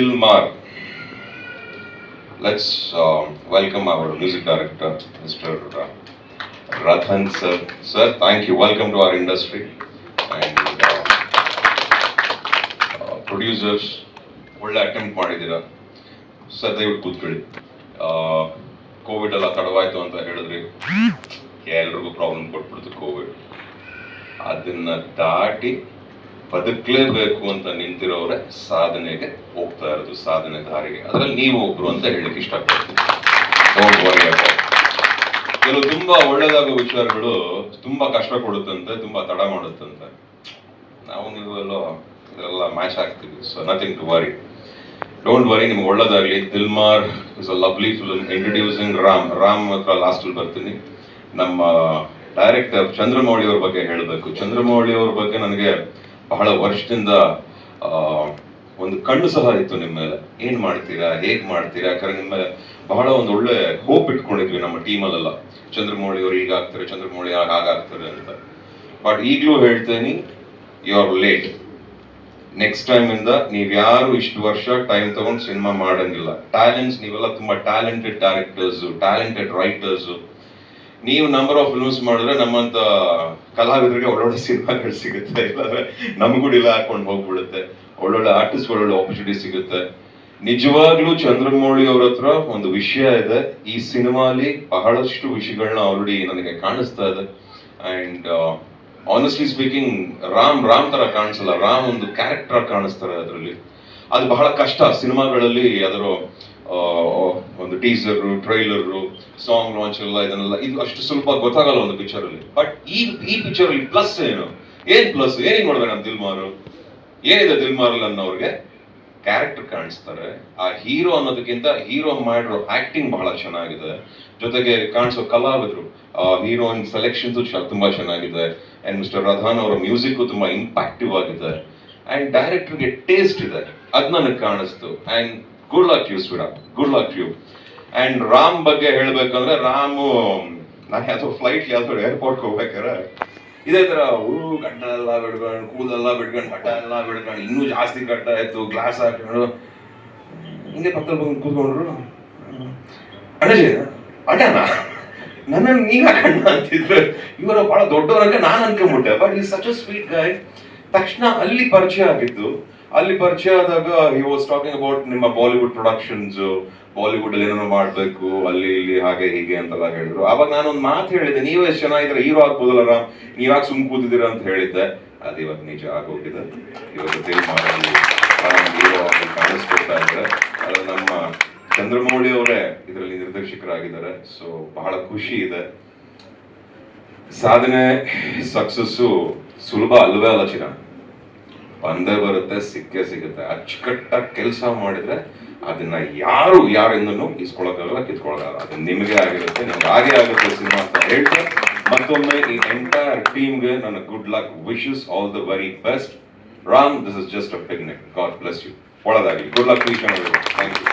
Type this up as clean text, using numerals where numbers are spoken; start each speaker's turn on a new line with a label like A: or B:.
A: Dilmar. Let's welcome our music director, Mr. Radhan sir. Sir, thank you. Welcome to our industry. And producers, ಒಳ್ಳೆ attempt ಮಾಡಿದ್ದೀರಾ sir. ದಯವಿಟ್ಟು ಕೂತ್ಕೊಳ್ಳಿ. Covid ಎಲ್ಲ ತಡವಾಯ್ತು ಅಂತ ಹೇಳಿದ್ರಿ, ಎಲ್ರಿಗೂ ಪ್ರಾಬ್ಲಮ್ ಕೊಟ್ಬಿಡ್ತು ಕೋವಿಡ್. ಅದನ್ನ ದಾಟಿ ಬದುಕಲೇಬೇಕು ಅಂತ ನಿಂತಿರೋರೆ ಸಾಧನೆಗೆ ಹೋಗ್ತಾ ಇರೋದು, ಸಾಧನೆ ದಾರಿಗೆ. ಅದರಲ್ಲಿ ನೀವು ಒಬ್ರು ಅಂತ ಹೇಳಲಿಕ್ಕೆ ಇಷ್ಟಪಡ್ತೀನಿ. ಕೆಲವು ತುಂಬಾ ಒಳ್ಳೇದಾಗೋ ವಿಚಾರಗಳು ತುಂಬಾ ಕಷ್ಟ ಕೊಡುತ್ತಂತೆ, ತುಂಬಾ ತಡ ಮಾಡುತ್ತಂತೆ. ನಾವು ನೀವೆಲ್ಲ ಇದೆಲ್ಲ ಮ್ಯಾಚ್ ಆಗ್ತೀವಿ. So nothing to worry, don't worry, ನಿಮ್ಗೆ ಒಳ್ಳೇದಾಗ್ಲಿ. Dilmar is a lovely film introducing Ram ಹತ್ರ ಲಾಸ್ಟಲ್ಲಿ ಬರ್ತೀನಿ. ನಮ್ಮ ಡೈರೆಕ್ಟರ್ ಚಂದ್ರಮೌಳಿ ಅವ್ರ ಬಗ್ಗೆ ಹೇಳಬೇಕು. ಚಂದ್ರಮೌಳಿ ಅವ್ರ ಬಗ್ಗೆ ನನಗೆ ಬಹಳ ವರ್ಷದಿಂದ ಒಂದು ಕಣ್ಣು ಸಹ ಇತ್ತು ನಿಮ್ಮ ಮೇಲೆ. ಏನ್ ಮಾಡ್ತೀರಾ, ಹೇಗ್ ಮಾಡ್ತೀರಾ, ಯಾಕಂದ್ರೆ ನಿಮ್ಮ ಮೇಲೆ ಬಹಳ ಒಂದು ಒಳ್ಳೆ ಹೋಪ್ ಇಟ್ಕೊಂಡಿದ್ವಿ ನಮ್ಮ ಟೀಮಲ್ಲೆಲ್ಲ. ಚಂದ್ರಮೌಳಿ ಅವ್ರು ಈಗ ಆಗ್ತಾರೆ, ಚಂದ್ರಮೌಳಿ ಹಾಗಾಗ್ತಾರೆ ಅಂತ. ಬಟ್ ಈಗಲೂ ಹೇಳ್ತೇನೆ, you are late. Next time ಇಂದ ನೀವ್ಯಾರು ಇಷ್ಟು ವರ್ಷ ಟೈಮ್ ತಗೊಂಡು ಸಿನಿಮಾ ಮಾಡಂಗಿಲ್ಲ. ಟ್ಯಾಲೆಂಟ್ಸ್, ನೀವೆಲ್ಲ ತುಂಬಾ ಟ್ಯಾಲೆಂಟೆಡ್ ಡೈರೆಕ್ಟರ್ಸ್, ಟ್ಯಾಲೆಂಟೆಡ್ ರೈಟರ್ಸ್. ನೀವು ನಂಬರ್ ಆಫ್ ಫಿಲ್ಮ್ಸ್ ಮಾಡಿದ್ರೆ ನಮ್ಮಂತ ಕಲಾವಿದರಿಗೆ ಒಳ್ಳೊಳ್ಳೆ ಸಿನಿಮಾಗಳು ಸಿಗುತ್ತೆ, ಇಲ್ಲಾಂದ್ರೆ ನಮಗೂ ಡಿಲ ಹಾಕೊಂಡು ಹೋಗ್ಬಿಡುತ್ತೆ. ಒಳ್ಳೊಳ್ಳೆ ಆರ್ಟಿಸ್ಟ್ ಒಳ್ಳೊಳ್ಳೆ ಆಪರ್ಚುನಿಟಿ ಸಿಗುತ್ತೆ. ನಿಜವಾಗ್ಲೂ ಚಂದ್ರಮೌಳಿ ಅವ್ರ ಹತ್ರ ಒಂದು ವಿಷಯ ಇದೆ. ಈ ಸಿನಿಮಾಲಿ ಬಹಳಷ್ಟು ವಿಷಯಗಳನ್ನ ಆಲ್ರೆಡಿ ನನಗೆ ಕಾಣಿಸ್ತಾ ಇದೆ. ಅಂಡ್ ಆನೆಸ್ಟ್ಲಿ ಸ್ಪೀಕಿಂಗ್, ರಾಮ್ ತರ ಕಾಣಿಸಲ್ಲ. ರಾಮ್ ಒಂದು ಕ್ಯಾರೆಕ್ಟರ್ ಕಾಣಿಸ್ತಾರೆ ಅದರಲ್ಲಿ. ಅದು ಬಹಳ ಕಷ್ಟ ಸಿನಿಮಾಗಳಲ್ಲಿ. ಅದರ ಒಂದು ಟೀಸರ್, ಟ್ರೈಲರ್, ಸಾಂಗ್ ಲಾಂಚ್ ಎಲ್ಲ ಇದನ್ನೆಲ್ಲ ಇದು ಅಷ್ಟು ಸ್ವಲ್ಪ ಗೊತ್ತಾಗಲ್ಲ ಒಂದು ಪಿಕ್ಚರ್ ಅಲ್ಲಿ. ಬಟ್ ಈ ಪಿಕ್ಚರ್ ಅಲ್ಲಿ ಪ್ಲಸ್ ಏನ್ ಪ್ಲಸ್ ಏನೇನ್ ನೋಡಿದ್ರೆ ನಮ್ಮ ದಿಲ್ಮಾರು ಏನಿದೆ ದಿಲ್ಮಾರ್ ಅನ್ನೋರ್ಗೆ ಕ್ಯಾರೆಕ್ಟರ್ ಕಾಣಿಸ್ತಾರೆ. ಆ ಹೀರೋ ಅನ್ನೋದಕ್ಕಿಂತ ಹೀರೋ ಮಾಡಿರೋ ಆಕ್ಟಿಂಗ್ ಬಹಳ ಚೆನ್ನಾಗಿದೆ. ಜೊತೆಗೆ ಕಾಣಿಸೋ ಕಲಾವಿದರು, ಹೀರೋಯಿನ್ ಸೆಲೆಕ್ಷನ್ಸ್ ತುಂಬಾ ಚೆನ್ನಾಗಿದೆ. ಅಂಡ್ ಮಿಸ್ಟರ್ ರಧಾನ್ ಅವರ ಮ್ಯೂಸಿಕ್ ತುಂಬಾ ಇಂಪ್ಯಾಕ್ಟಿವ್ ಆಗಿದೆ. ಅಂಡ್ ಡೈರೆಕ್ಟರ್ಗೆ ಟೇಸ್ಟ್ ಇದೆ, ಅದ್ ನನಗೆ ಕಾಣಿಸ್ತು. ಅಂಡ್ ಗುಡ್ ಲಕ್ ಯು ಸ್ವೀರಾ, good luck you. And Ram ಬಗ್ಗೆ ಹೇಳ್ಬೇಕಂದ್ರೆ, ರಾಮು ನಾನು ಯಾವ್ದೋ ಫ್ಲೈಟ್ ಯಾವ್ದೋ ಏರ್ಪೋರ್ಟ್ ಹೋಗ್ಬೇಕಾರೆ ಇದೇ ತರ ಗಡ್ಡ ಎಲ್ಲ ಬಿಡ್ಕೊಂಡು, ಕೂದೆಲ್ಲ ಬಿಡ್ಕೊಂಡು, ಬಟ್ಟ ಎಲ್ಲ ಬಿಡ್ಕೊಂಡು, ಇನ್ನೂ ಜಾಸ್ತಿ ಗಡ್ಡ ಆಯ್ತು, ಗ್ಲಾಸ್ ಹಾಕೊಂಡು ಹಿಂಗೆ ಪಕ್ಕದಲ್ಲಿ ಬಂದು ಕೂತ್ಕೊಂಡ್ರು. ಅಣ್ಣಜಿ ಅಡ್ಡನ ನನ್ನನ್ನು ನೀವ ಕಣ್ಣ ಅಂತಿದ್ರು. ಇವರು ಬಹಳ ದೊಡ್ಡವರಂಗೆ ನಾನು ಅನ್ಕೊಂಡ್ಬಿಟ್ಟೆ. ಬಟ್ ಈ ಸಚ್ ಅ ಸ್ವೀಟ್ ಗಾಯ್. ತಕ್ಷಣ ಅಲ್ಲಿ ಪರಿಚಯ ಆಗಿದ್ದು. ಅಲ್ಲಿ ಪರಿಚಯ ಆದಾಗ ಹಿ ವಾಸ್ ಟಾಕಿಂಗ್ ಅಬೌಟ್ ನಿಮ್ಮ ಬಾಲಿವುಡ್ ಪ್ರೊಡಕ್ಷನ್ಸ್, ಬಾಲಿವುಡ್ ಅಲ್ಲಿ ಏನೇನೋ ಮಾಡ್ಬೇಕು, ಅಲ್ಲಿ ಇಲ್ಲಿ ಹಾಗೆ ಹೀಗೆ ಅಂತೆಲ್ಲ ಹೇಳಿದ್ರು. ಅವಾಗ ನಾನೊಂದು ಮಾತು ಹೇಳಿದ್ದೆ, ನೀವೇ ಎಷ್ಟು ಚೆನ್ನಾಗಿದ್ರೆ ಹೀರೋ ಆಗ್ಬೋದಲ್ಲ ರಾಮ್, ನೀವ್ಯಾಕೆ ಸುಮ್ ಕೂತಿದ್ದೀರಾ ಅಂತ ಹೇಳಿದ್ದೆ. ಅದು ಇವತ್ತು ನಿಜ ಆಗೋಗಿದೆ. ಇವತ್ತು ದಿಲ್ಮಾರಲ್ಲಿ ರಾಮ್ ಹೀರೋ ಆಗಿ ಕಾಣಿಸ್ಕೊಳ್ತಾ ಇದ್ದಾರೆ. ಅದು ನಮ್ಮ ಚಂದ್ರಮೌಳಿ ಅವರೇ ಇದರಲ್ಲಿ ನಿರ್ದೇಶಕರಾಗಿದ್ದಾರೆ. ಸೊ ಬಹಳ ಖುಷಿ ಇದೆ. ಸಾಧನೆ ಸಕ್ಸಸ್ಸು ಸುಲಭ ಅಲ್ವೇ ಅಲ್ಲ ಚಿನ್ನ, ಬಂದೇ ಬರುತ್ತೆ, ಸಿಕ್ಕೇ ಸಿಗುತ್ತೆ. ಅಚ್ಚುಕಟ್ಟಾಗಿ ಕೆಲಸ ಮಾಡಿದ್ರೆ ಅದನ್ನ ಯಾರಿಂದನೂ ಇಸ್ಕೊಳಕ್ಕಾಗಲ್ಲ, ಕಿತ್ಕೊಳಕ್ಕಾಗಲ್ಲ. ಅದು ನಿಮಗೆ ಆಗಿರುತ್ತೆ, ನಿಮ್ಗೆ ಹಾಗೆ ಆಗುತ್ತೆ ಸಿನಿಮಾ ಅಂತ ಹೇಳ್ತಾ ಮತ್ತೊಮ್ಮೆ ಈ ಎಂಟೈರ್ ಟೀಮ್ಗೆ ನನ್ನ good luck wishes, all the very best. Ram, this is just a beginning. God bless you. ಒಳ್ಳೆದಾಗಲಿ. Good luck. Thank you.